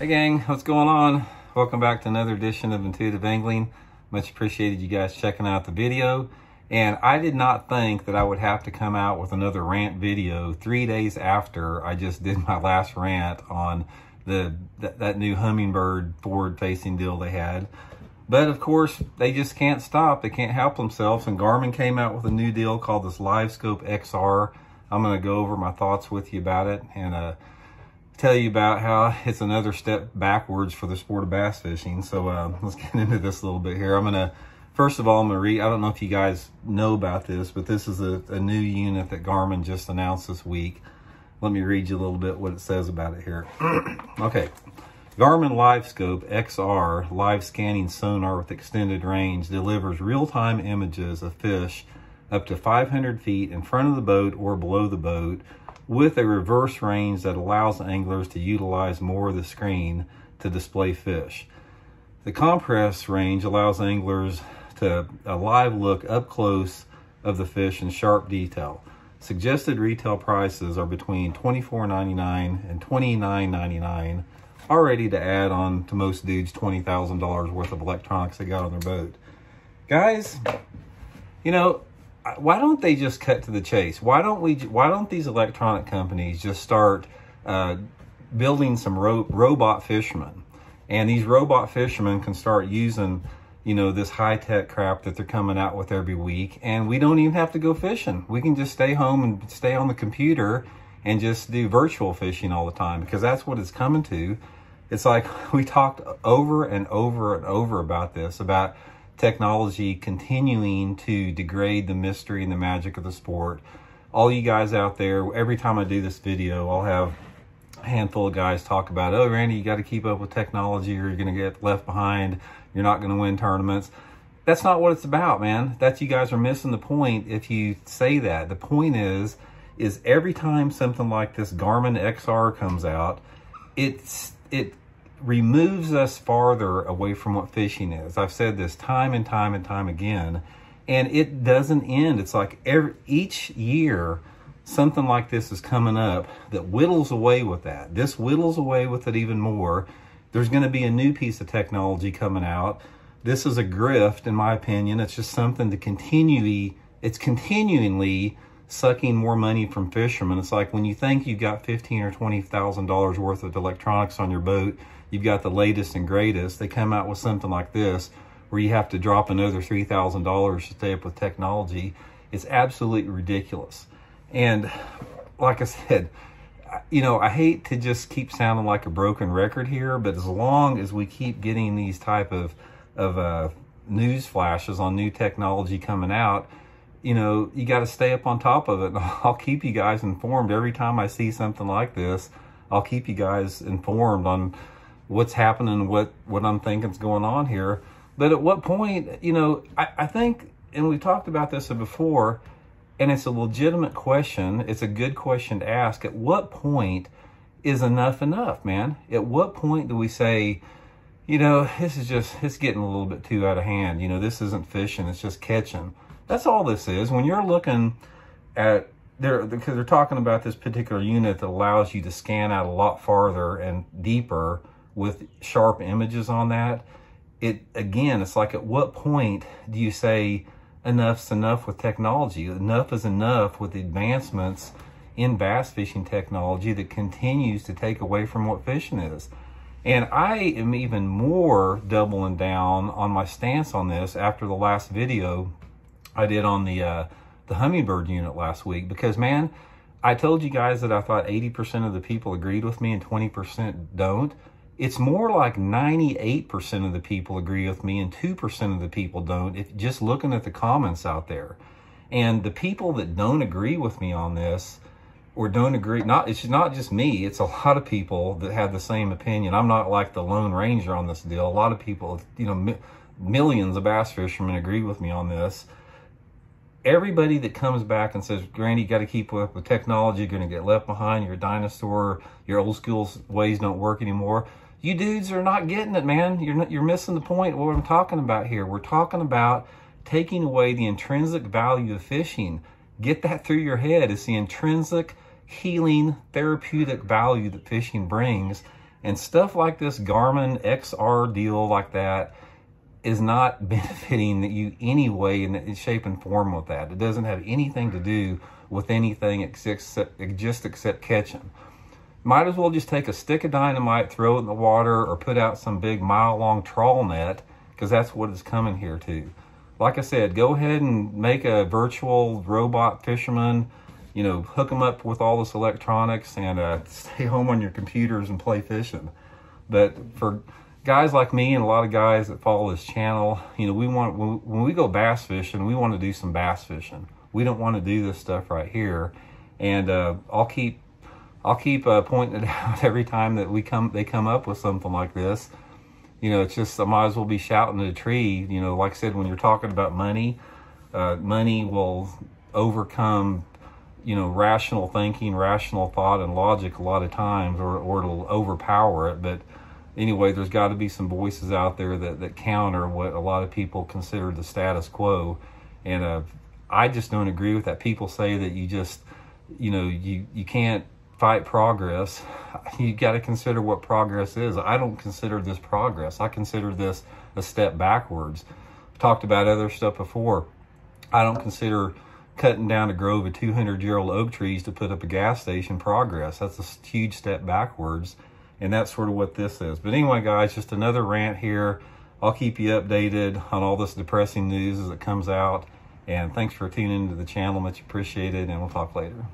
Hey gang, what's going on? Welcome back to another edition of Intuitive Angling. Much appreciated you guys checking out the video. And I did not think that I would have to come out with another rant video 3 days after I just did my last rant on that new Humminbird forward-facing deal they had. But of course, they just can't stop. They can't help themselves. And Garmin came out with a new deal called this LiveScope XR. I'm going to go over my thoughts with you about it and tell you about how it's another step backwards for the sport of bass fishing. So let's get into this a little bit here. First of all, I'm gonna read, I don't know if you guys know about this, but this is a new unit that Garmin just announced this week. Let me read you a little bit what it says about it here. Okay, Garmin LiveScope XR live scanning sonar with extended range delivers real-time images of fish up to 500 feet in front of the boat or below the boat, with a reverse range that allows anglers to utilize more of the screen to display fish. The compress range allows anglers to a live look up close of the fish in sharp detail. Suggested retail prices are between $24.99 and $29.99, already to add on to most dudes' $20,000 worth of electronics they got on their boat. Guys, you know, why don't they just cut to the chase? Why don't these electronic companies just start building some robot fishermen? And these robot fishermen can start using, you know, this high-tech crap that they're coming out with every week. And we don't even have to go fishing. We can just stay home and stay on the computer and just do virtual fishing all the time, because that's what it's coming to. It's like we talked over and over and over about this, about technology continuing to degrade the mystery and the magic of the sport. All you guys out there, every time I do this video, I'll have a handful of guys talk about, oh, Randy, you got to keep up with technology or you're going to get left behind. You're not going to win tournaments. That's not what it's about, man. You guys are missing the point if you say that. The point is every time something like this Garmin XR comes out, it removes us farther away from what fishing is. I've said this time and time and time again, and it doesn't end. It's like each year something like this is coming up that whittles away with that. This whittles away with it even more. There's going to be a new piece of technology coming out. This is a grift, in my opinion. It's just something to continually sucking more money from fishermen. It's like when you think you've got $15,000 or $20,000 worth of electronics on your boat, you've got the latest and greatest. They come out with something like this where you have to drop another $3,000 to stay up with technology. It's absolutely ridiculous. And like I said, you know, I hate to just keep sounding like a broken record here, but as long as we keep getting these type of news flashes on new technology coming out, you know, you got to stay up on top of it. I'll keep you guys informed every time I see something like this. I'll keep you guys informed on what's happening, what I'm thinking is going on here. But at what point, you know, I think, and we talked about this before, and it's a legitimate question. It's a good question to ask. At what point is enough, man? At what point do we say, you know, it's getting a little bit too out of hand. You know, this isn't fishing, it's just catching. That's all this is. When you're looking at, because they're talking about this particular unit that allows you to scan out a lot farther and deeper with sharp images on that. It's like, at what point do you say enough's enough with technology? Enough is enough with the advancements in bass fishing technology that continues to take away from what fishing is. And I am even more doubling down on my stance on this after the last video I did on the Humminbird unit last week, because, man, I told you guys that I thought 80% of the people agreed with me and 20% don't. It's more like 98% of the people agree with me and 2% of the people don't, if just looking at the comments out there. And the people that don't agree with me on this, or don't agree, it's not just me, it's a lot of people that have the same opinion. I'm not like the Lone Ranger on this deal. A lot of people, you know, millions of bass fishermen agree with me on this. Everybody that comes back and says, Randy, you got to keep up with technology, you're going to get left behind, you're a dinosaur, your old school ways don't work anymore. You dudes are not getting it, man. You're missing the point of what I'm talking about here. We're talking about taking away the intrinsic value of fishing. Get that through your head. It's the intrinsic healing, therapeutic value that fishing brings And stuff like this Garmin XR deal like that is not benefiting you any way in shape and form with that. It doesn't have anything to do with anything except catching. Might as well just take a stick of dynamite, throw it in the water, or put out some big mile-long trawl net, because that's what it's coming here to. Like I said, go ahead and make a virtual robot fisherman, you know, hook them up with all this electronics and stay home on your computers and play fishing. But for guys like me and a lot of guys that follow this channel, you know, when we go bass fishing, we want to do some bass fishing. We don't want to do this stuff right here. And I'll keep pointing it out every time that they come up with something like this. You know, it's just, I might as well be shouting at a tree. You know, like I said, when you're talking about money, money will overcome, you know, rational thinking, rational thought, and logic a lot of times, or it'll overpower it. But anyway, there's got to be some voices out there that counter what a lot of people consider the status quo. And I just don't agree with that. People say that you just, you know, you can't fight progress. You got to consider what progress is. I don't consider this progress. I consider this a step backwards. I've talked about other stuff before. I don't consider cutting down a grove of 200-year-old oak trees to put up a gas station progress. That's a huge step backwards, and that's sort of what this is. But anyway, guys, just another rant here. I'll keep you updated on all this depressing news as it comes out, and thanks for tuning into the channel. Much appreciated, and we'll talk later.